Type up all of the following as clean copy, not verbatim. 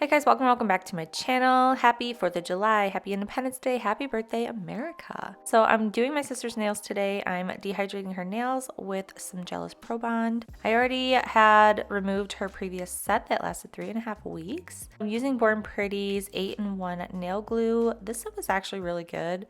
Hi guys, welcome back to my channel. Happy 4th of July, happy Independence Day, happy birthday America. So I'm doing my sister's nails today. I'm dehydrating her nails with some Gella's Pro Bond. I already had removed her previous set that lasted 3.5 weeks. I'm using Born Pretty's 8-in-1 nail glue. This stuff is actually really good.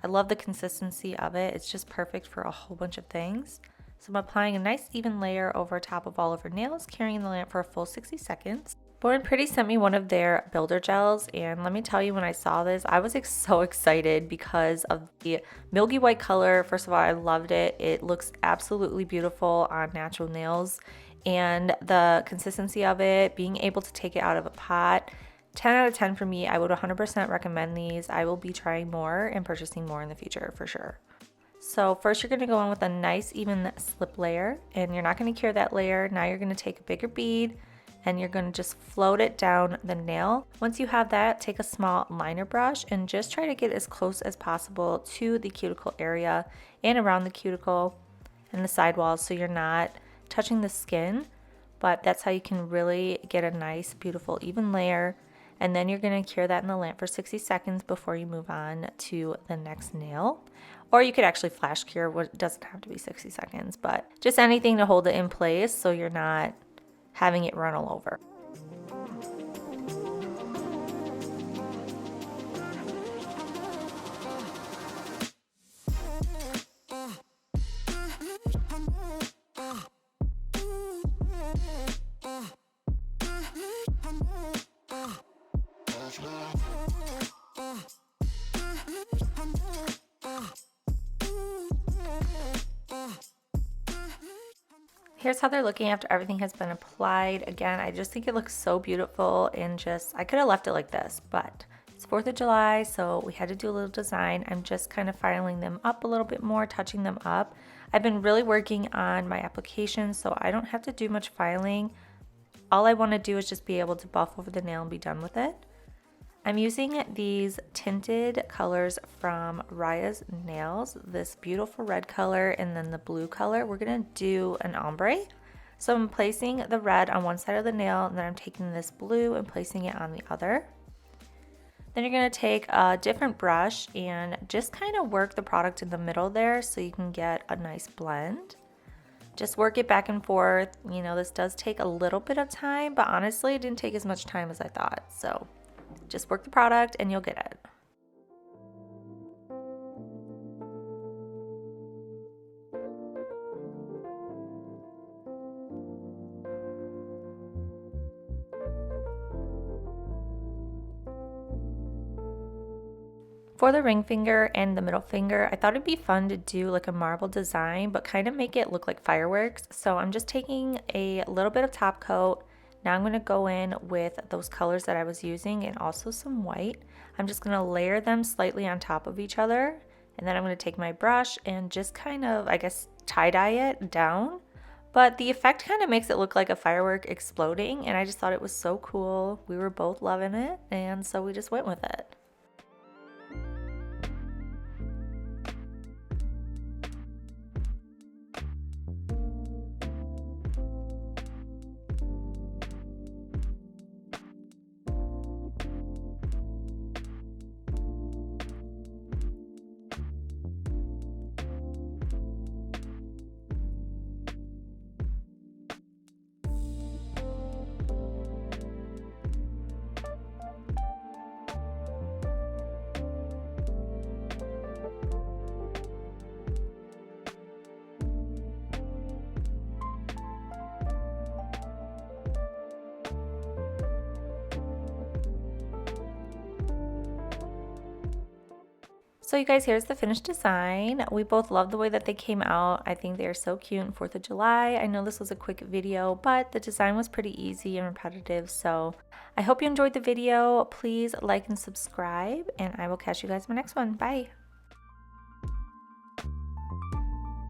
I love the consistency of it. It's just perfect for a whole bunch of things. So I'm applying a nice even layer over top of all of her nails, carrying the lamp for a full 60 seconds. Born Pretty sent me one of their builder gels, and let me tell you, when I saw this, I was so excited because of the milky white color. First of all, I loved it. It looks absolutely beautiful on natural nails, and the consistency of it, being able to take it out of a pot, 10 out of 10 for me. I would 100% recommend these. I will be trying more and purchasing more in the future for sure. So first you're going to go in with a nice even slip layer, and you're not going to cure that layer. Now you're going to take a bigger bead and you're going to just float it down the nail. Once you have that, take a small liner brush and just try to get as close as possible to the cuticle area and around the cuticle and the sidewalls, so you're not touching the skin, but that's how you can really get a nice beautiful even layer. And then you're going to cure that in the lamp for 60 seconds before you move on to the next nail. Or you could actually flash cure. It doesn't have to be 60 seconds, but just anything to hold it in place so you're not having it run all over. Here's how they're looking after everything has been applied. Again, I just think it looks so beautiful, and just, I could have left it like this, but it's 4th of July, so we had to do a little design. I'm just kind of filing them up a little bit more, touching them up. I've been really working on my application, so I don't have to do much filing. All I want to do is just be able to buff over the nail and be done with it. I'm using these tinted colors from Raya's Nails, this beautiful red color and then the blue color. We're going to do an ombre. So I'm placing the red on one side of the nail, and then I'm taking this blue and placing it on the other. Then you're going to take a different brush and just kind of work the product in the middle there so you can get a nice blend. Just work it back and forth. You know, this does take a little bit of time, but honestly, it didn't take as much time as I thought. So just work the product and you'll get it. For the ring finger and the middle finger, I thought it'd be fun to do like a marble design, but kind of make it look like fireworks. So I'm just taking a little bit of top coat. Now I'm going to go in with those colors that I was using and also some white. I'm just going to layer them slightly on top of each other. And then I'm going to take my brush and just kind of, I guess, tie-dye it down. But the effect kind of makes it look like a firework exploding. And I just thought it was so cool. We were both loving it. And so we just went with it. So you guys, here's the finished design. We both love the way that they came out. I think they are so cute on 4th of July. I know this was a quick video, but the design was pretty easy and repetitive. So I hope you enjoyed the video. Please like and subscribe, and I will catch you guys in my next one. Bye.